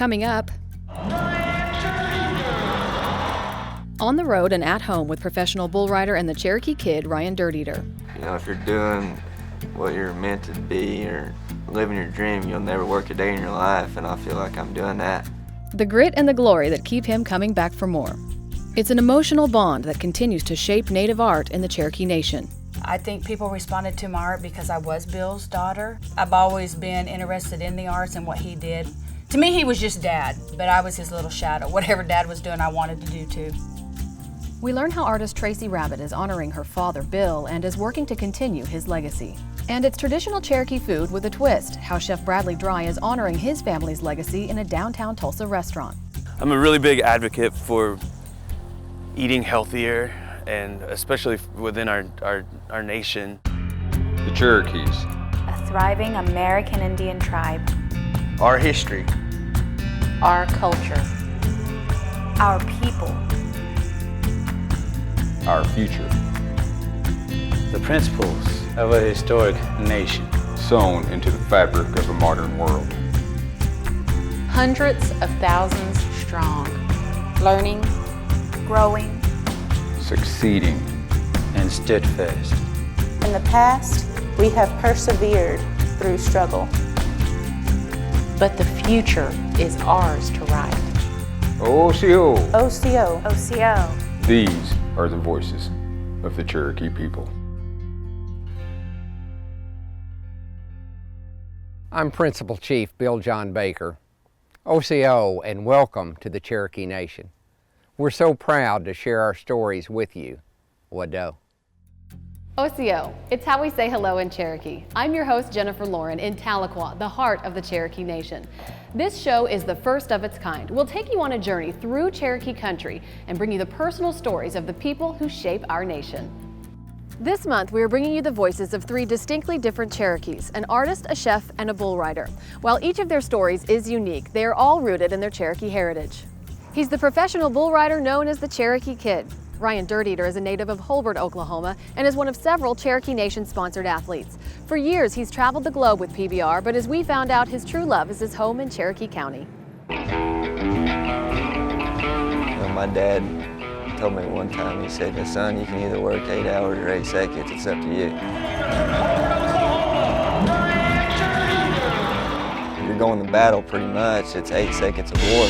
coming up. On the road and at home with professional bull rider and the Cherokee Kid, Ryan Dirt Eater. You know, if you're doing what you're meant to be or living your dream, you'll never work a day in your life, and I feel like I'm doing that. The grit and the glory that keep him coming back for more. It's an emotional bond that continues to shape Native art in the Cherokee Nation. I think people responded to my art because I was Bill's daughter. I've always been interested in the arts and what he did. To me, he was just Dad, but I was his little shadow. Whatever Dad was doing, I wanted to do too. We learn how artist Tracy Rabbit is honoring her father, Bill, and is working to continue his legacy. And it's traditional Cherokee food with a twist, how Chef Bradley Dry is honoring his family's legacy in a downtown Tulsa restaurant. I'm a really big advocate for eating healthier, and especially within our nation. The Cherokees. A thriving American Indian tribe. Our history. Our culture. Our people. Our future. The principles of a historic nation. Sewn into the fabric of a modern world. Hundreds of thousands strong. Learning. Growing. Succeeding. And steadfast. In the past, we have persevered through struggle. But the future is ours to write. Osiyo. Osiyo. Osiyo. These are the voices of the Cherokee people. I'm Principal Chief Bill John Baker, Osiyo, and welcome to the Cherokee Nation. We're so proud to share our stories with you. Wado. Osiyo, it's how we say hello in Cherokee. I'm your host, Jennifer Lauren, in Tahlequah, the heart of the Cherokee Nation. This show is the first of its kind. We'll take you on a journey through Cherokee country and bring you the personal stories of the people who shape our nation. This month, we are bringing you the voices of 3 distinctly different Cherokees, an artist, a chef, and a bull rider. While each of their stories is unique, they are all rooted in their Cherokee heritage. He's the professional bull rider known as the Cherokee Kid. Ryan Dirt Eater is a native of Holbert, Oklahoma, and is one of several Cherokee Nation-sponsored athletes. For years, he's traveled the globe with PBR, but as we found out, his true love is his home in Cherokee County. My dad told me one time, he said, "Son, you can either work 8 hours or 8 seconds, it's up to you." You're going to battle pretty much, it's 8 seconds of war.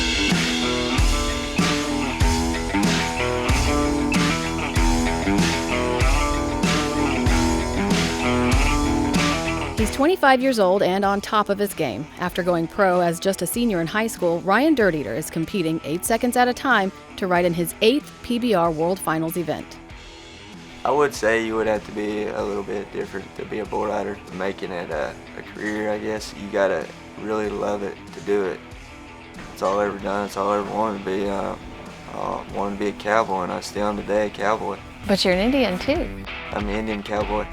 He's 25 years old and on top of his game. After going pro as just a senior in high school, Ryan Dirt Eater is competing 8 seconds at a time to ride in his 8th PBR World Finals event. I would say you would have to be a little bit different to be a bull rider. Making it a career, I guess, you gotta really love it to do it. It's all I ever done, it's all I ever wanted to be. I wanted to be a cowboy, and I still am today a cowboy. But you're an Indian too. I'm an Indian cowboy.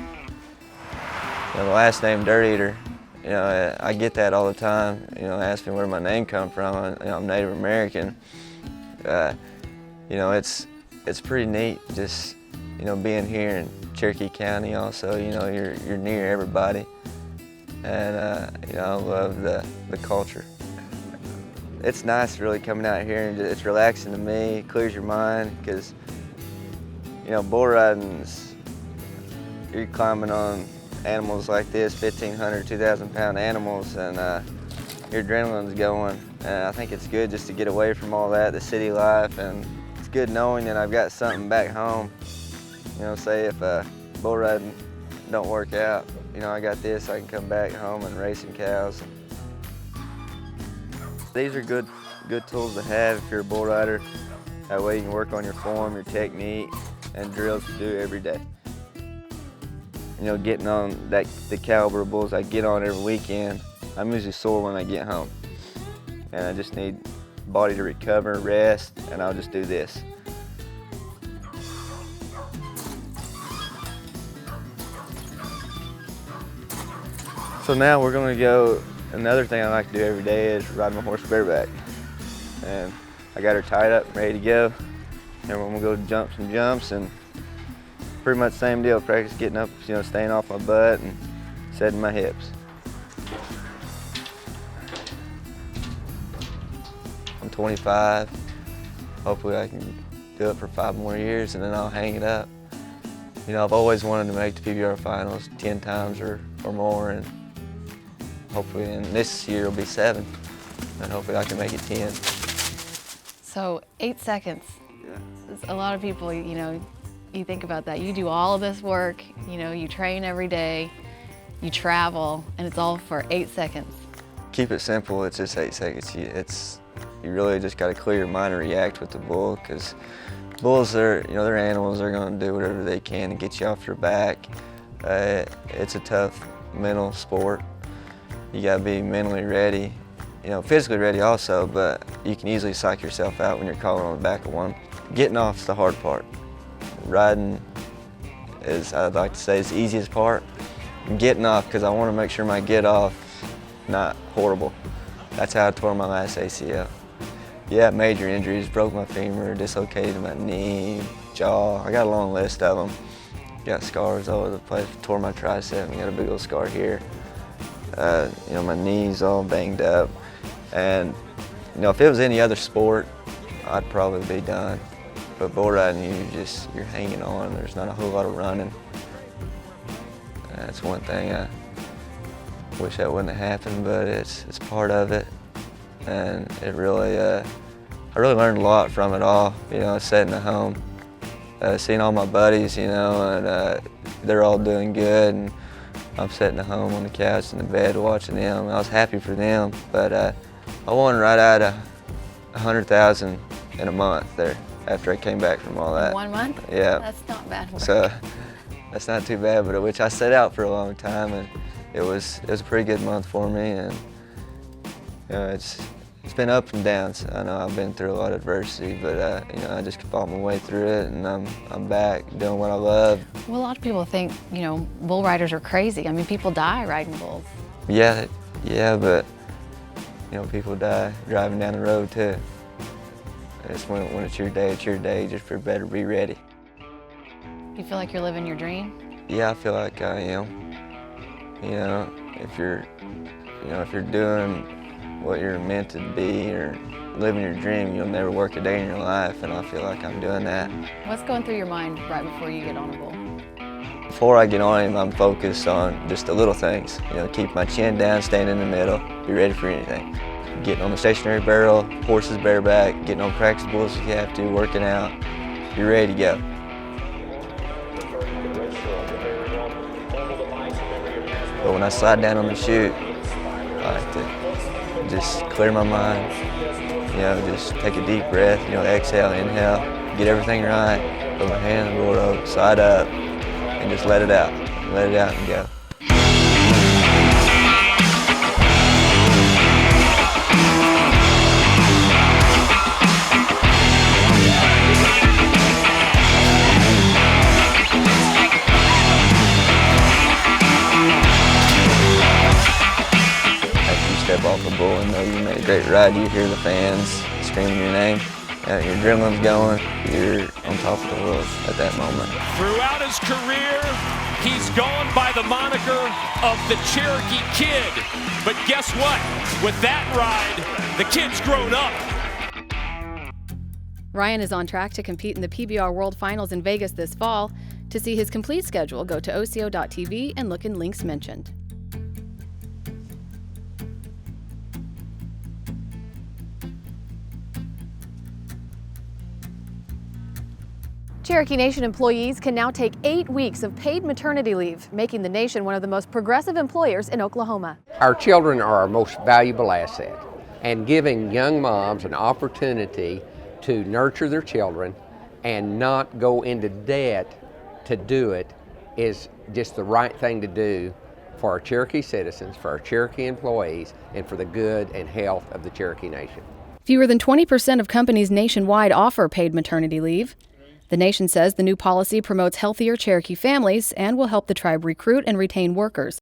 You know, the last name Dirt Eater, you know, I get that all the time. You know, ask me where my name comes from. You know, I'm Native American. You know, it's pretty neat just, you know, being here in Cherokee County also. You know, you're near everybody. And, you know, I love the culture. It's nice really coming out here, and it's relaxing to me. It clears your mind because, you know, bull riding, you're climbing on animals like this, 1,500, 2,000-pound animals, and your adrenaline's going. And I think it's good just to get away from all that, the city life, and it's good knowing that I've got something back home. You know, say if bull riding don't work out, you know, I got this, I can come back home and raise some cows. These are good tools to have if you're a bull rider. That way you can work on your form, your technique, and drills to do every day. You know, getting on the caliber of bulls I get on every weekend, I'm usually sore when I get home. And I just need body to recover, rest, and I'll just do this. So now we're gonna go, another thing I like to do every day is ride my horse bareback. And I got her tied up, ready to go. And we're gonna go jump some jumps, and pretty much same deal, practice getting up, you know, staying off my butt and setting my hips. I'm 25. Hopefully I can do it for 5 more years and then I'll hang it up. You know, I've always wanted to make the PBR finals 10 times or more, and hopefully in this year it'll be 7, and hopefully I can make it 10. So 8 seconds. A lot of people, you know, you think about that. You do all of this work, you know, you train every day, you travel, and it's all for 8 seconds. Keep it simple, it's just 8 seconds. You really just got to clear your mind and react with the bull, because bulls, they're animals. They're going to do whatever they can to get you off your back. It's a tough mental sport. You got to be mentally ready, you know, physically ready also, but you can easily psych yourself out when you're crawling on the back of one. Getting off's the hard part. Riding is, I'd like to say, is the easiest part. And getting off, because I want to make sure my get off not horrible. That's how I tore my last ACL. Yeah, major injuries, broke my femur, dislocated my knee, jaw. I got a long list of them. Got scars all over the place, tore my tricep and got a big old scar here. You know, my knee's all banged up. And, you know, if it was any other sport, I'd probably be done. But bull riding, you're hanging on. There's not a whole lot of running. That's one thing I wish that wouldn't have happened, but it's part of it. And it really, I really learned a lot from it all, you know, sitting at home, seeing all my buddies, you know, and they're all doing good, and I'm sitting at home on the couch in the bed watching them. I was happy for them, but I won right out of $100,000 in a month there after I came back from all that. 1 month? Yeah. That's not bad work. So that's not too bad, but which I set out for a long time, and it was a pretty good month for me, and you know, it's been ups and downs. I know I've been through a lot of adversity, but you know, I just fought my way through it, and I'm back doing what I love. Well, a lot of people think, you know, bull riders are crazy. I mean, people die riding bulls. Yeah, but you know, people die driving down the road too. It's when it's your day, it's your day. Just better be ready. You feel like you're living your dream? Yeah, I feel like I am. You know, if you're doing what you're meant to be or living your dream, you'll never work a day in your life, and I feel like I'm doing that. What's going through your mind right before you get on a bull? Before I get on him, I'm focused on just the little things. You know, keep my chin down, staying in the middle, be ready for anything. Getting on the stationary barrel, horses bareback, getting on practice bulls if you have to, working out, you're ready to go. But when I slide down on the chute, I like to just clear my mind, you know, just take a deep breath, you know, exhale, inhale, get everything right, put my hand on the board over, side up, and just let it out and go. Step off a bull and know you made a great ride. You hear the fans screaming your name, your adrenaline's going, you're on top of the world at that moment. Throughout his career, he's gone by the moniker of the Cherokee Kid. But guess what? With that ride, the kid's grown up. Ryan is on track to compete in the PBR World Finals in Vegas this fall. To see his complete schedule, go to OsiyoTV and look in links mentioned. Cherokee Nation employees can now take 8 weeks of paid maternity leave, making the nation one of the most progressive employers in Oklahoma. Our children are our most valuable asset, and giving young moms an opportunity to nurture their children and not go into debt to do it is just the right thing to do for our Cherokee citizens, for our Cherokee employees, and for the good and health of the Cherokee Nation. Fewer than 20% of companies nationwide offer paid maternity leave. The nation says the new policy promotes healthier Cherokee families and will help the tribe recruit and retain workers.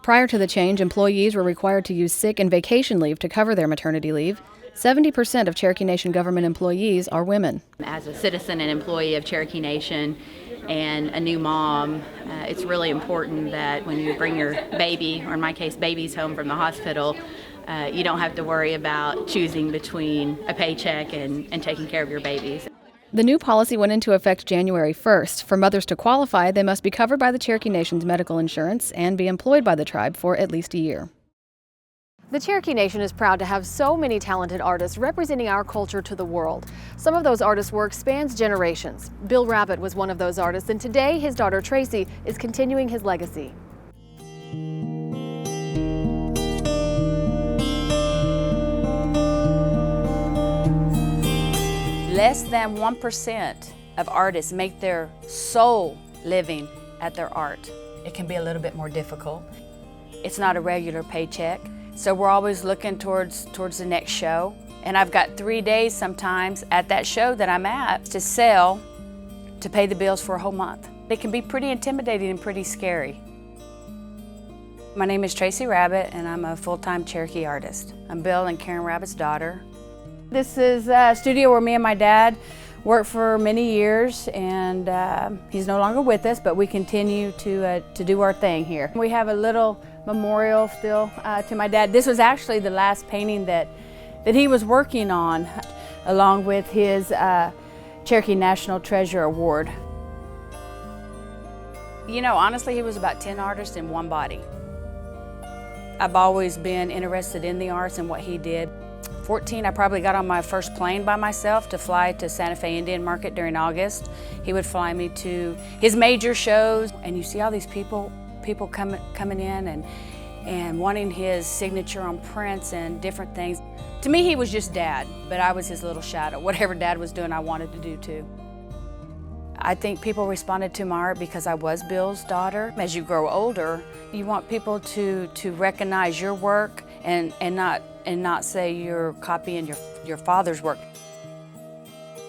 Prior to the change, employees were required to use sick and vacation leave to cover their maternity leave. 70% of Cherokee Nation government employees are women. As a citizen and employee of Cherokee Nation and a new mom, it's really important that when you bring your baby, or in my case babies, home from the hospital, You don't have to worry about choosing between a paycheck and taking care of your babies. The new policy went into effect January 1st. For mothers to qualify, they must be covered by the Cherokee Nation's medical insurance and be employed by the tribe for at least a year. The Cherokee Nation is proud to have so many talented artists representing our culture to the world. Some of those artists' work spans generations. Bill Rabbit was one of those artists, and today his daughter Tracy is continuing his legacy. Less than 1% of artists make their sole living at their art. It can be a little bit more difficult. It's not a regular paycheck, so we're always looking towards the next show. And I've got 3 days sometimes at that show that I'm at to sell to pay the bills for a whole month. It can be pretty intimidating and pretty scary. My name is Tracy Rabbit, and I'm a full-time Cherokee artist. I'm Bill and Karen Rabbit's daughter. This is a studio where me and my dad worked for many years, and he's no longer with us, but we continue to do our thing here. We have a little memorial still to my dad. This was actually the last painting that he was working on, along with his Cherokee National Treasure Award. You know, honestly, he was about 10 artists in one body. I've always been interested in the arts and what he did. 14, I probably got on my first plane by myself to fly to Santa Fe Indian Market during August. He would fly me to his major shows, and you see all these people coming in and wanting his signature on prints and different things. To me, he was just Dad, but I was his little shadow. Whatever Dad was doing, I wanted to do too. I think people responded to my art because I was Bill's daughter. As you grow older, you want people to recognize your work and not say you're copying your father's work.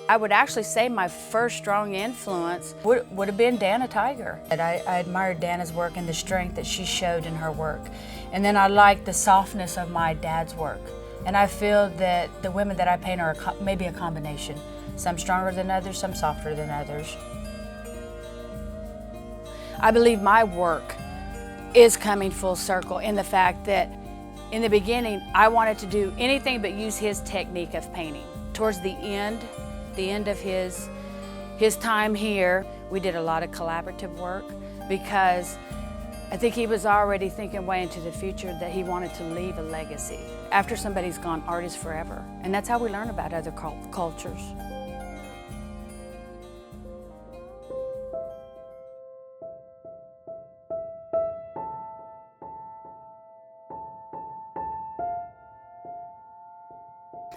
I would actually say my first strong influence would have been Dana Tiger. I admired Dana's work and the strength that she showed in her work. And then I liked the softness of my dad's work. And I feel that the women that I paint are maybe a combination. Some stronger than others, some softer than others. I believe my work is coming full circle in the fact that in the beginning, I wanted to do anything but use his technique of painting. Towards the end of his time here, we did a lot of collaborative work because I think he was already thinking way into the future that he wanted to leave a legacy. After somebody's gone, art is forever. And that's how we learn about other cultures.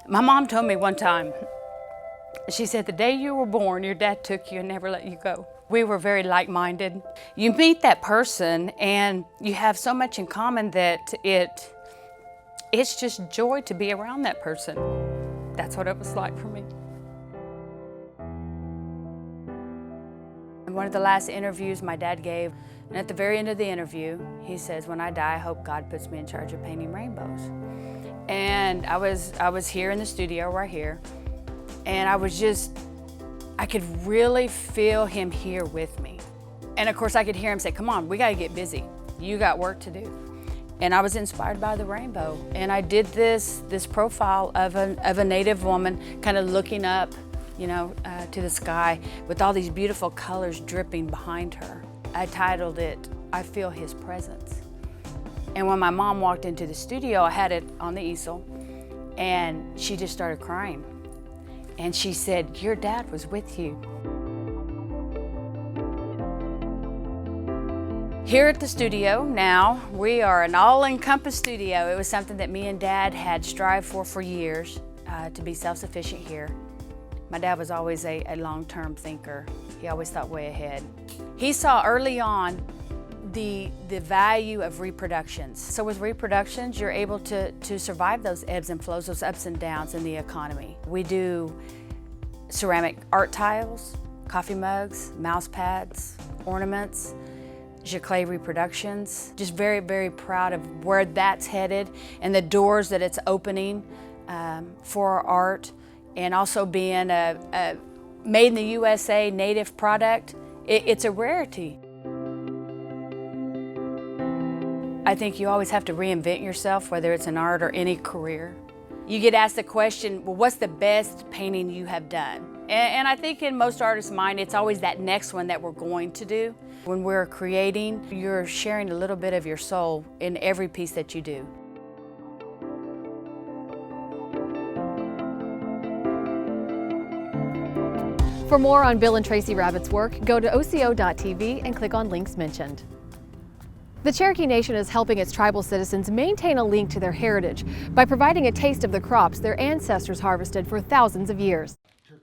My mom told me one time, she said, the day you were born, your dad took you and never let you go. We were very like-minded. You meet that person and you have so much in common that it's just joy to be around that person. That's what it was like for me. In one of the last interviews my dad gave, and at the very end of the interview, he says, when I die, I hope God puts me in charge of painting rainbows. And I was here in the studio right here, and I could really feel him here with me. And of course I could hear him say, come on, we gotta get busy. You got work to do. And I was inspired by the rainbow. And I did this profile of a Native woman kind of looking up, you know, to the sky with all these beautiful colors dripping behind her. I titled it, I Feel His Presence. And when my mom walked into the studio, I had it on the easel, and she just started crying. And she said, your dad was with you. Here at the studio now, we are an all-encompassing studio. It was something that me and Dad had strived for years, to be self-sufficient here. My dad was always a long-term thinker. He always thought way ahead. He saw early on the value of reproductions. So with reproductions, you're able to survive those ebbs and flows, those ups and downs in the economy. We do ceramic art tiles, coffee mugs, mouse pads, ornaments, Jacquet reproductions. Just very, very proud of where that's headed and the doors that it's opening for our art, and also being a made in the USA native product. It's a rarity. I think you always have to reinvent yourself, whether it's in art or any career. You get asked the question, well, what's the best painting you have done? And I think in most artists' mind, it's always that next one that we're going to do. When we're creating, you're sharing a little bit of your soul in every piece that you do. For more on Bill and Tracy Rabbit's work, go to Osiyo.tv and click on links mentioned. The Cherokee Nation is helping its tribal citizens maintain a link to their heritage by providing a taste of the crops their ancestors harvested for thousands of years.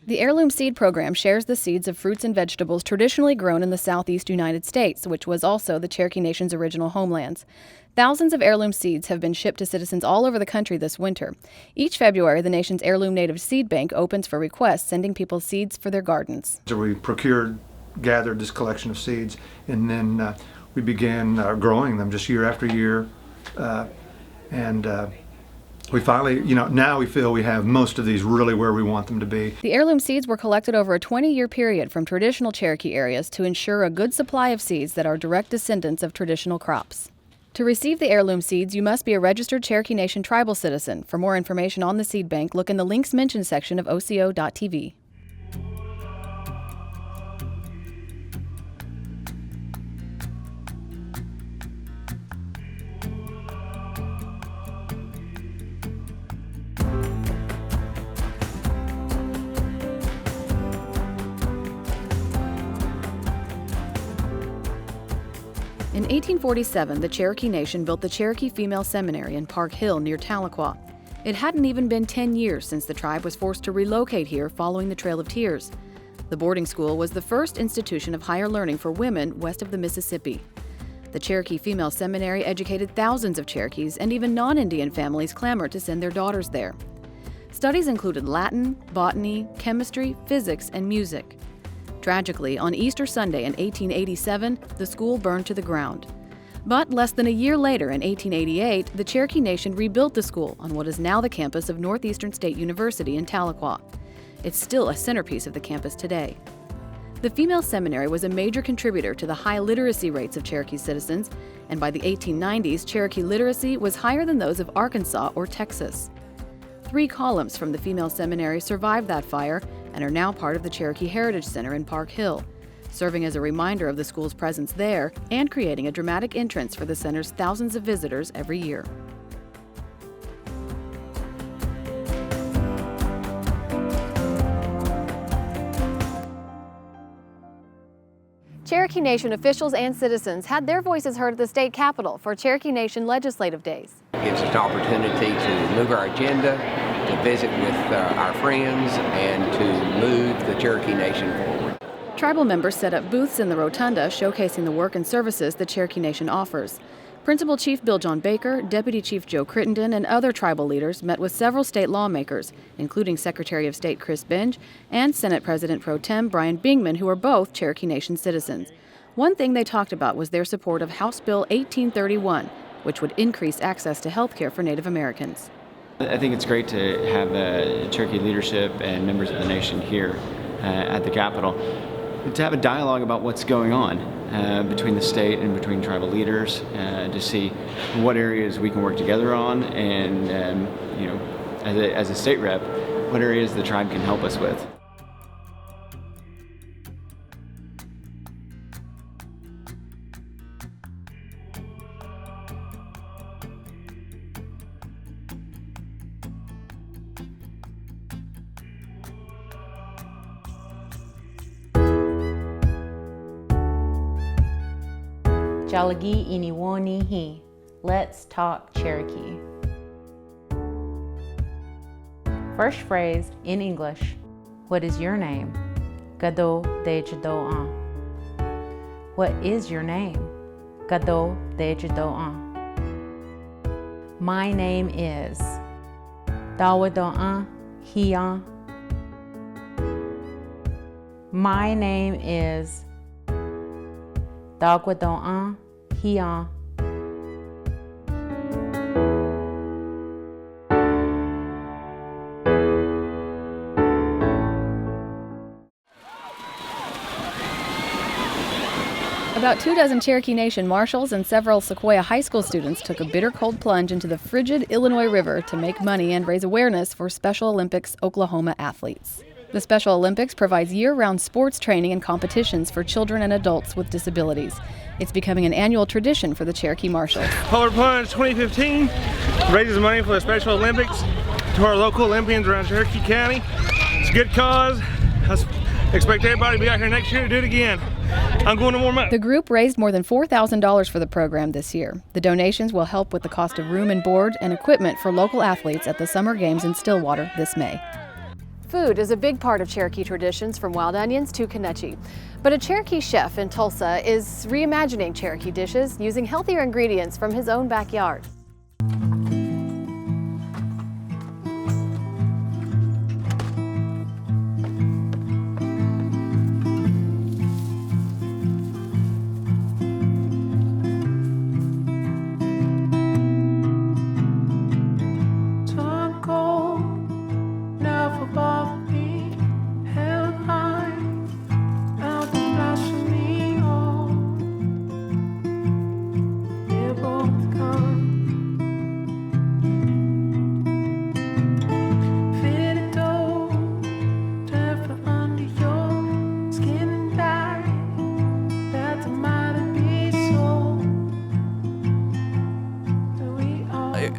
The Heirloom Seed Program shares the seeds of fruits and vegetables traditionally grown in the southeast United States, which was also the Cherokee Nation's original homelands. Thousands of heirloom seeds have been shipped to citizens all over the country this winter. Each February, the nation's Heirloom Native Seed Bank opens for requests, sending people seeds for their gardens. So we gathered this collection of seeds, and then we began growing them just year after year. We finally, now we feel we have most of these really where we want them to be. The heirloom seeds were collected over a 20-year period from traditional Cherokee areas to ensure a good supply of seeds that are direct descendants of traditional crops. To receive the heirloom seeds, you must be a registered Cherokee Nation tribal citizen. For more information on the seed bank, look in the links mentioned section of Osiyo.tv. In 1847, the Cherokee Nation built the Cherokee Female Seminary in Park Hill near Tahlequah. It hadn't even been 10 years since the tribe was forced to relocate here following the Trail of Tears. The boarding school was the first institution of higher learning for women west of the Mississippi. The Cherokee Female Seminary educated thousands of Cherokees, and even non-Indian families clamored to send their daughters there. Studies included Latin, botany, chemistry, physics, and music. Tragically, on Easter Sunday in 1887, the school burned to the ground. But less than a year later, in 1888, the Cherokee Nation rebuilt the school on what is now the campus of Northeastern State University in Tahlequah. It's still a centerpiece of the campus today. The female seminary was a major contributor to the high literacy rates of Cherokee citizens, and by the 1890s, Cherokee literacy was higher than those of Arkansas or Texas. 3 columns from the female seminary survived that fire and are now part of the Cherokee Heritage Center in Park Hill, serving as a reminder of the school's presence there and creating a dramatic entrance for the center's thousands of visitors every year. Cherokee Nation officials and citizens had their voices heard at the state capitol for Cherokee Nation Legislative Days. It gives us an opportunity to move our agenda, to visit with our friends, and to move the Cherokee Nation forward. Tribal members set up booths in the rotunda showcasing the work and services the Cherokee Nation offers. Principal Chief Bill John Baker, Deputy Chief Joe Crittenden, and other tribal leaders met with several state lawmakers, including Secretary of State Chris Benge and Senate President Pro Tem Brian Bingman, who are both Cherokee Nation citizens. One thing they talked about was their support of House Bill 1831, which would increase access to health care for Native Americans. I think it's great to have Cherokee leadership and members of the nation here at the Capitol to have a dialogue about what's going on between the state and between tribal leaders, to see what areas we can work together on, and as a state rep, what areas the tribe can help us with. Jalagi Iniwoni Hi. Let's talk Cherokee. First phrase in English. What is your name? Gado de Jadoan. What is your name? Gado de Jadoan. My name is Dawadoan Hian. My name is Dawadoan Hian. About 24 Cherokee Nation marshals and several Sequoia High School students took a bitter cold plunge into the frigid Illinois River to make money and raise awareness for Special Olympics Oklahoma athletes. The Special Olympics provides year-round sports training and competitions for children and adults with disabilities. It's becoming an annual tradition for the Cherokee Marshals. Polar Plunge 2015 raises money for the Special Olympics to our local Olympians around Cherokee County. It's a good cause. I expect everybody to be out here next year to do it again. I'm going to warm up. The group raised more than $4,000 for the program this year. The donations will help with the cost of room and board and equipment for local athletes at the Summer Games in Stillwater this May. Food is a big part of Cherokee traditions, from wild onions to knuckee. But a Cherokee chef in Tulsa is reimagining Cherokee dishes using healthier ingredients from his own backyard.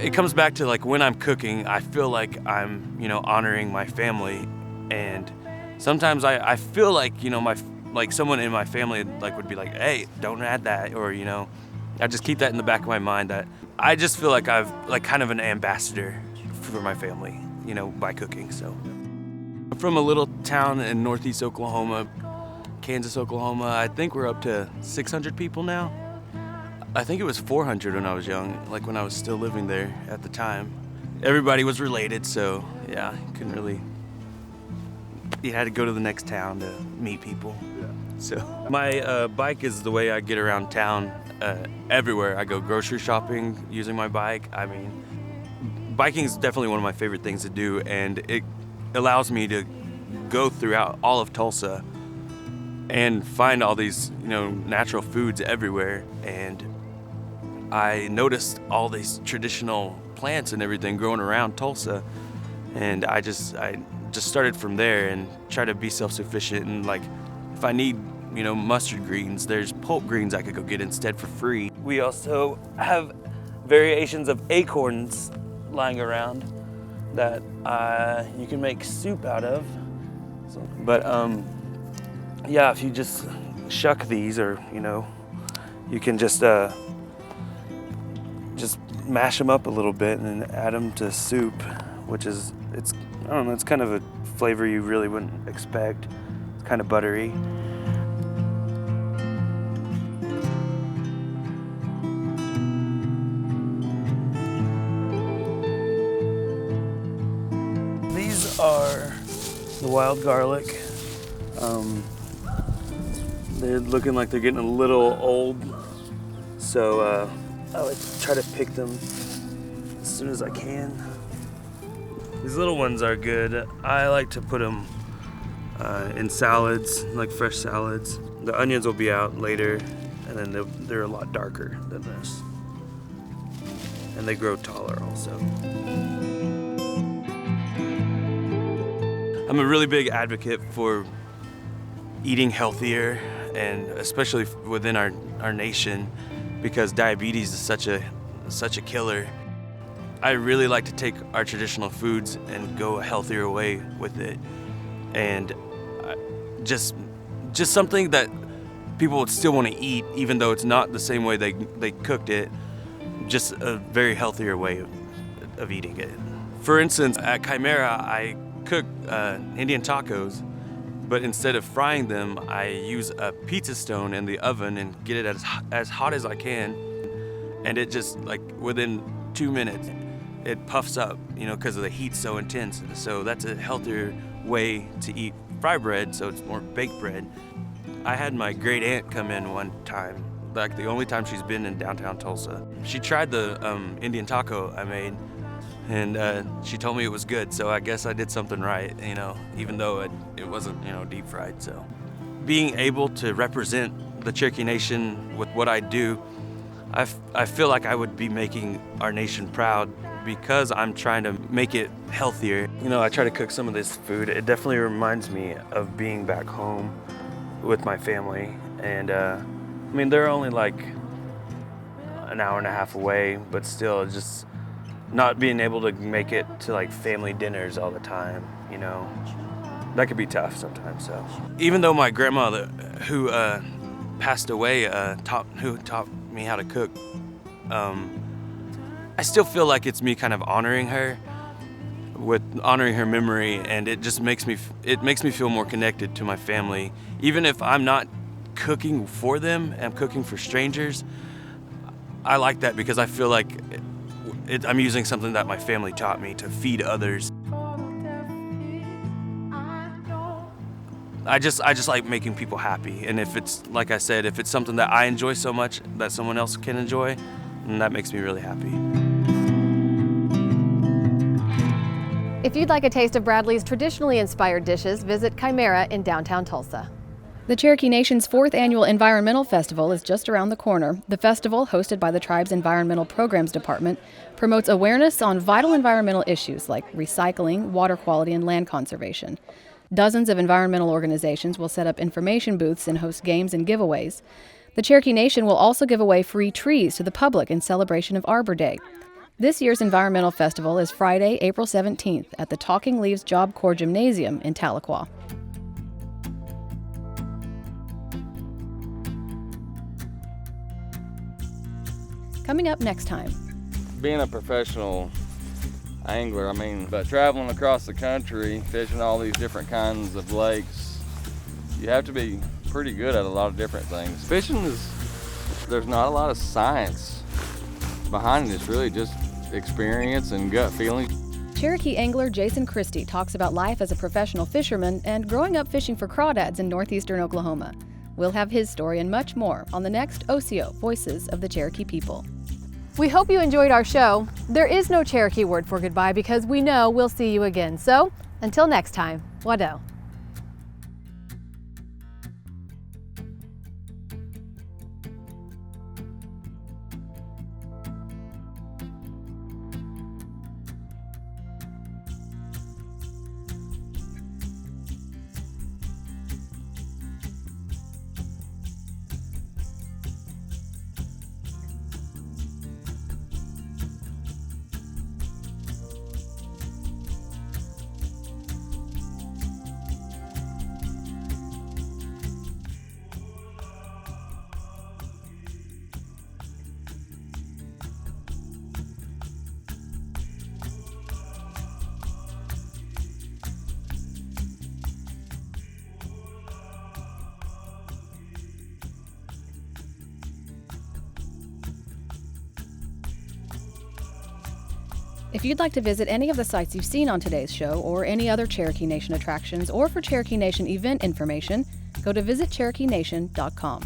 It comes back to like when I'm cooking, I feel like I'm, honoring my family, and sometimes I feel like, like someone in my family would be like, hey, don't add that, or I just keep that in the back of my mind, that I just feel like I've kind of an ambassador for my family, by cooking. So I'm from a little town in northeast Oklahoma, Kansas, Oklahoma. I think we're up to 600 people now. I think it was 400 when I was young, when I was still living there at the time. Everybody was related, so yeah, you had to go to the next town to meet people. So my bike is the way I get around town everywhere. I go grocery shopping using my bike. I mean, biking is definitely one of my favorite things to do, and it allows me to go throughout all of Tulsa and find all these, natural foods everywhere. And I noticed all these traditional plants and everything growing around Tulsa, and I just started from there and try to be self-sufficient. And if I need, mustard greens, there's pulp greens I could go get instead for free. We also have variations of acorns lying around that you can make soup out of. But yeah, if you just shuck these, or you can just mash them up a little bit and add them to soup, which is, it's kind of a flavor you really wouldn't expect. It's kind of buttery. These are the wild garlic. They're looking like they're getting a little old, so I like to try to pick them as soon as I can. These little ones are good. I like to put them in salads, like fresh salads. The onions will be out later, and then they're a lot darker than this. And they grow taller also. I'm a really big advocate for eating healthier, and especially within our nation, because diabetes is such a killer. I really like to take our traditional foods and go a healthier way with it, and just something that people would still want to eat, even though it's not the same way they cooked it. Just a very healthier way of eating it. For instance, at Chimera, I cook Indian tacos, but instead of frying them, I use a pizza stone in the oven and get it as hot as I can, and it just, within 2 minutes, it puffs up, because the heat's so intense. So that's a healthier way to eat fry bread, so it's more baked bread. I had my great aunt come in one time, the only time she's been in downtown Tulsa. She tried the Indian taco I made, and she told me it was good, so I guess I did something right, even though it wasn't, deep fried. So being able to represent the Cherokee Nation with what I do, I feel like I would be making our nation proud because I'm trying to make it healthier. You know, I try to cook some of this food. It definitely reminds me of being back home with my family. And I mean, they're only like an hour and a half away, but still just not being able to make it to like family dinners all the time, you know, that could be tough sometimes. So even though my grandmother who passed away who taught me how to cook, I still feel like it's me kind of honoring her memory, and it just makes me feel more connected to my family. Even if I'm not cooking for them, I'm cooking for strangers. I like that because I feel like I'm using something that my family taught me to feed others. I just like making people happy, and if it's, like I said, if it's something that I enjoy so much that someone else can enjoy, then that makes me really happy. If you'd like a taste of Bradley's traditionally inspired dishes, visit Chimera in downtown Tulsa. The Cherokee Nation's 4th annual Environmental Festival is just around the corner. The festival, hosted by the tribe's Environmental Programs Department, promotes awareness on vital environmental issues like recycling, water quality, and land conservation. Dozens of environmental organizations will set up information booths and host games and giveaways. The Cherokee Nation will also give away free trees to the public in celebration of Arbor Day. This year's Environmental Festival is Friday, April 17th at the Talking Leaves Job Corps Gymnasium in Tahlequah. Coming up next time. Being a professional angler, but traveling across the country, fishing all these different kinds of lakes, you have to be pretty good at a lot of different things. Fishing there's not a lot of science behind it. It's really just experience and gut feeling. Cherokee angler Jason Christie talks about life as a professional fisherman and growing up fishing for crawdads in northeastern Oklahoma. We'll have his story and much more on the next Osiyo, Voices of the Cherokee People. We hope you enjoyed our show. There is no Cherokee word for goodbye because we know we'll see you again. So, until next time, Wado. If you'd like to visit any of the sites you've seen on today's show or any other Cherokee Nation attractions or for Cherokee Nation event information, go to visitcherokenation.com.